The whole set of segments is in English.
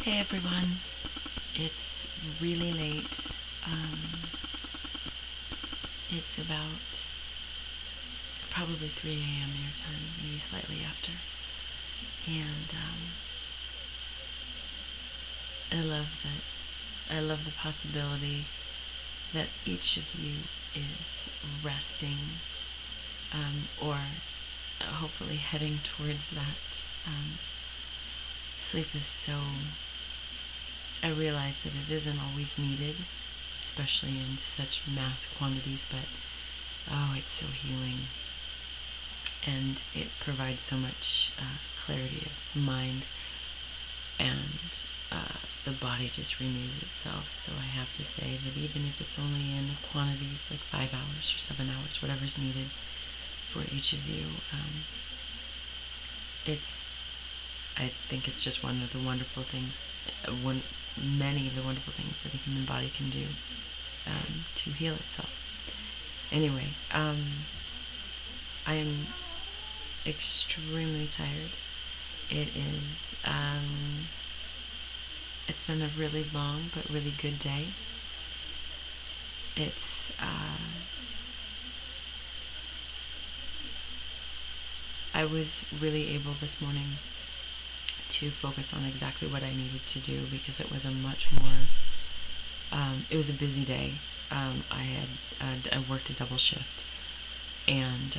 Hey everyone, it's really late. It's about probably 3 a.m. your time, maybe slightly after. And I love that. I love the possibility that each of you is resting or hopefully heading towards that. Sleep is so. I realize that it isn't always needed, especially in such mass quantities, but oh, it's so healing. And it provides so much clarity of mind, and the body just renews itself. So I have to say that even if it's only in a quantity of like 5 hours or 7 hours, whatever's needed for each of you, I think it's just one of the wonderful things, many of the wonderful things that a human body can do to heal itself. Anyway, I am extremely tired. It's been a really long but really good day. I was really able this morning to focus on exactly what I needed to do because it was a much more, it was a busy day. I worked a double shift, and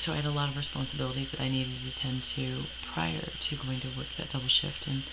so I had a lot of responsibilities that I needed to tend to prior to going to work that double shift. And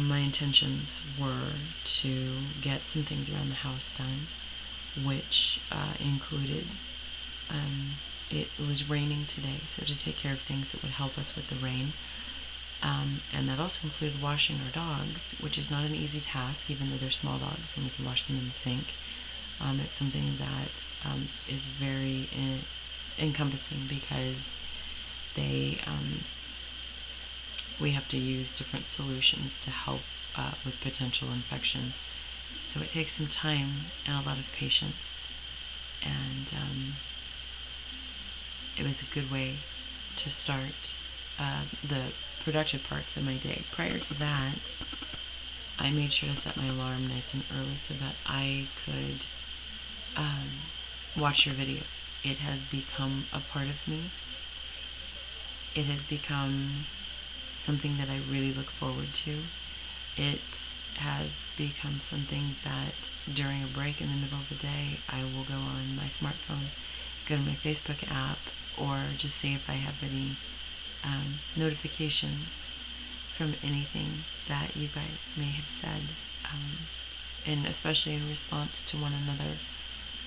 my intentions were to get some things around the house done, which included, it was raining today, so to take care of things that would help us with the rain. And that also included washing our dogs, which is not an easy task, even though they're small dogs and we can wash them in the sink. It's something that is very encompassing because we have to use different solutions to help with potential infection. So it takes some time and a lot of patience. And it was a good way to start the productive parts of my day. Prior to that, I made sure to set my alarm nice and early so that I could watch your videos. It has become a part of me. It has become something that I really look forward to. It has become something that during a break in the middle of the day, I will go on my smartphone, go to my Facebook app, or just see if I have any notifications from anything that you guys may have said, and especially in response to one another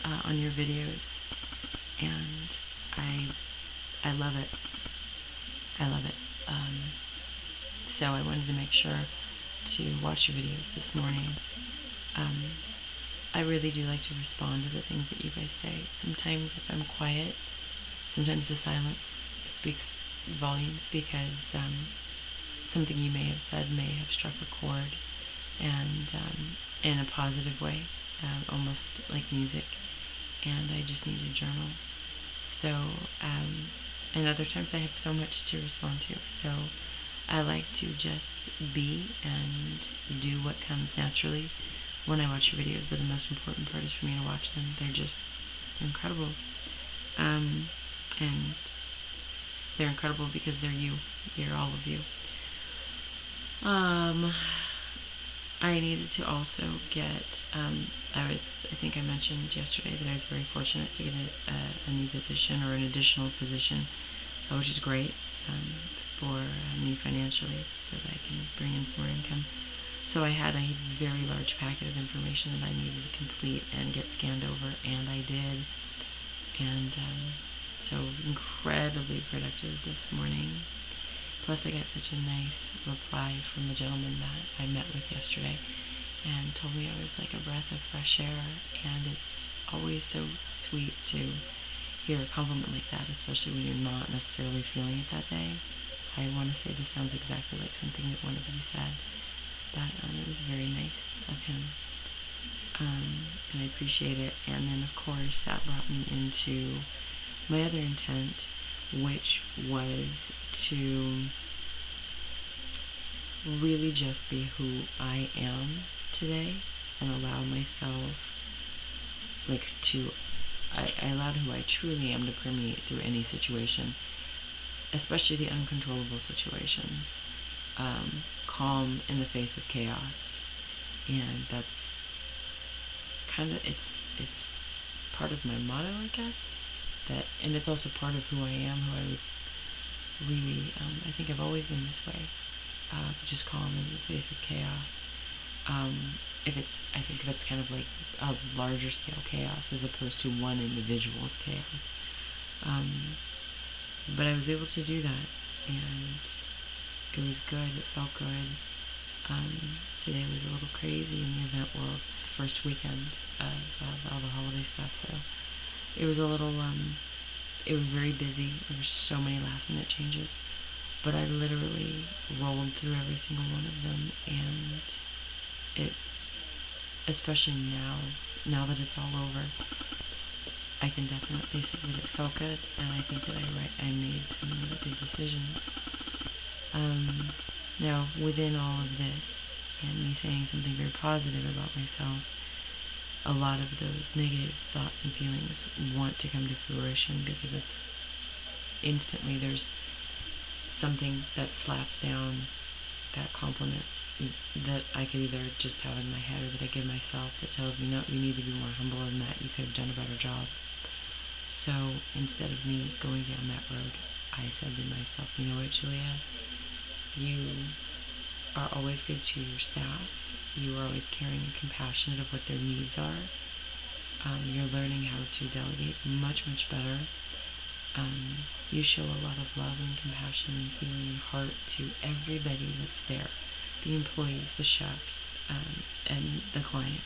on your videos. And I love it. I love it. So I wanted to make sure to watch your videos this morning. I really do like to respond to the things that you guys say. Sometimes if I'm quiet, sometimes the silence speaks volumes because something you may have said may have struck a chord, and in a positive way, almost like music. And I just need to journal. So, and other times I have so much to respond to. So I like to just be and do what comes naturally when I watch your videos. But the most important part is for me to watch them. They're just incredible. And they're incredible because they're you. They're all of you. I needed to also get, I think I mentioned yesterday that I was very fortunate to get a new position, or an additional position, which is great for me financially, so that I can bring in some more income. So I had a very large packet of information that I needed to complete and get scanned over, and I did. And so incredibly productive this morning. Plus I got such a nice reply from the gentleman that I met with yesterday, and told me I was like a breath of fresh air. And it's always so sweet to hear a compliment like that, especially when you're not necessarily feeling it that day. I want to say this sounds exactly like something that one of you said, but it was very nice of him, and I appreciate it. And then of course that brought me into my other intent, which was to really just be who I am today and allow myself, like, I allowed who I truly am to permeate through any situation, especially the uncontrollable situations. Calm in the face of chaos. And that's kind of, it's part of my motto, I guess. And it's also part of who I am, who I was really, I think I've always been this way. Just calm in the face of chaos. I think if it's kind of like a larger scale chaos as opposed to one individual's chaos. But I was able to do that, and it was good. It felt good. Today was a little crazy in the event world. First weekend of all the holiday stuff, so it was a little, it was very busy. There were so many last minute changes, but I literally rolled through every single one of them, and it, especially now that it's all over, I can definitely say that it felt good, and I think that I made some really good decisions. Now, within all of this, and me saying something very positive about myself, a lot of those negative thoughts and feelings want to come to fruition because it's instantly, there's something that slaps down that compliment that I could either just have in my head or that I give myself that tells me, no, you need to be more humble than that, you could have done a better job. So instead of me going down that road, I said to myself, you know what, Julia, you are always good to your staff. You are always caring and compassionate of what their needs are. You're learning how to delegate much, much better. You show a lot of love and compassion and feeling and heart to everybody that's there. The employees, the chefs, and the clients.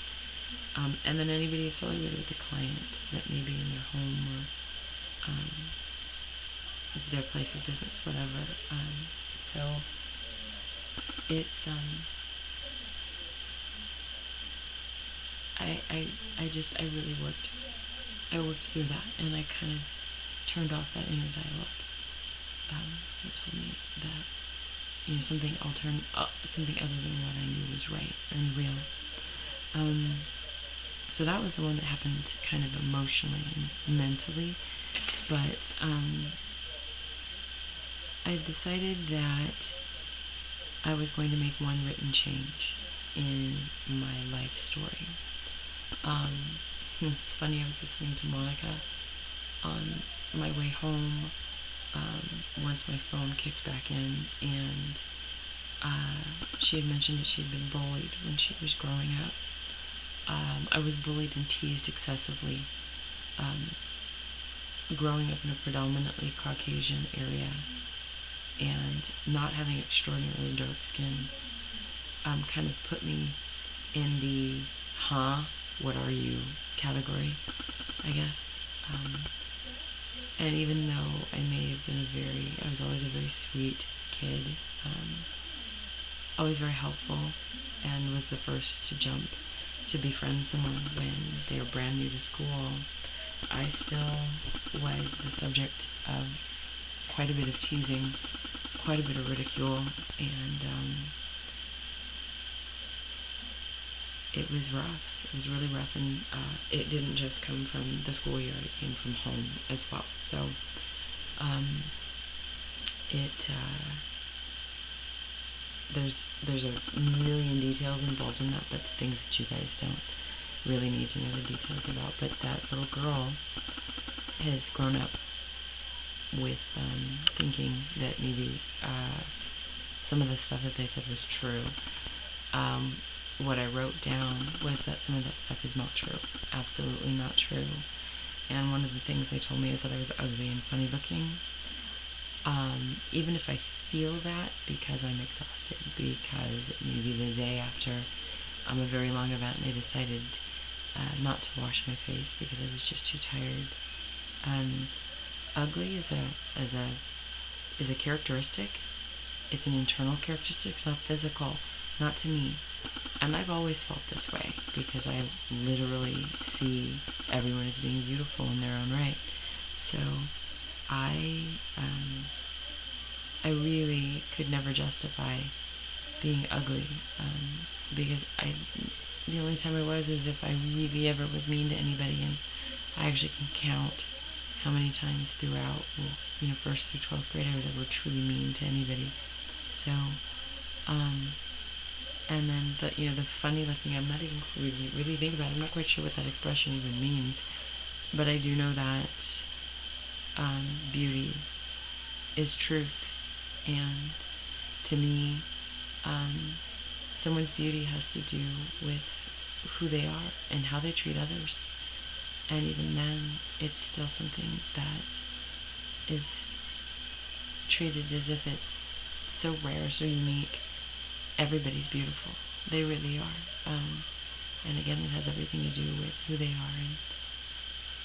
And then anybody affiliated with the client that may be in their home or their place of business, whatever. So it's I really worked through that, and I kind of turned off that inner dialogue that told me that, you know, something other than what I knew was right and real. So that was the one that happened kind of emotionally and mentally, but I decided that I was going to make one written change in my life story. It's funny, I was listening to Monica on my way home once my phone kicked back in, and she had mentioned that she had been bullied when she was growing up. I was bullied and teased excessively growing up in a predominantly Caucasian area, and not having extraordinarily dark skin kind of put me in the what are you category, I guess. And even though I may have been I was always a very sweet kid, always very helpful, and was the first to jump to befriend someone when they were brand new to school, I still was the subject of quite a bit of teasing, quite a bit of ridicule, and it was rough. It was really rough, and it didn't just come from the schoolyard, it came from home as well. So there's a million details involved in that, but the things that you guys don't really need to know the details about. But that little girl has grown up with thinking that maybe some of the stuff that they said was true. What I wrote down was that some of that stuff is not true. Absolutely not true. And one of the things they told me is that I was ugly and funny looking. Even if I feel that because I'm exhausted, because maybe the day after a very long event and I decided not to wash my face because I was just too tired. Ugly is a characteristic. It's an internal characteristic. It's not physical. Not to me. And I've always felt this way because I literally see everyone as being beautiful in their own right. So I really could never justify being ugly, because the only time I was is if I really ever was mean to anybody, and I actually can count how many times throughout, first through 12th grade I was ever truly mean to anybody. So, and then the funny looking, I'm not even really think about it. I'm not quite sure what that expression even means, but I do know that beauty is truth, and to me, someone's beauty has to do with who they are and how they treat others. And even then, it's still something that is treated as if it's so rare, so unique. Everybody's beautiful. They really are. And again, it has everything to do with who they are and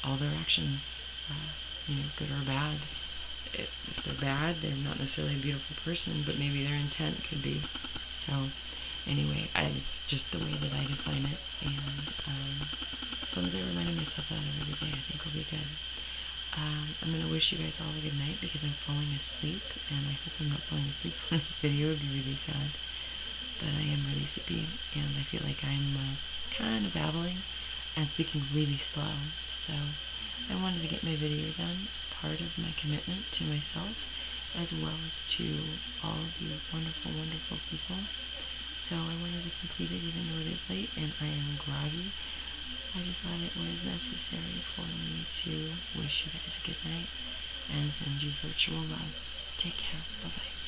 all their actions, good or bad. If they're bad, they're not necessarily a beautiful person, but maybe their intent could be. So, anyway, it's just the way that I define it, and as long as I remind myself that every day, I think I'll be good. I'm going to wish you guys all a good night because I'm falling asleep, and I hope I'm not falling asleep on this video. It would be really sad, but I am really sleepy, and I feel like I'm kind of babbling and speaking really slow, so I wanted to get my video done as part of my commitment to myself, as well as to all of you wonderful, wonderful people. So I wanted to complete it even though it is late and I am groggy. I just thought it was necessary for me to wish you guys a good night and send you virtual love. Take care. Bye-bye.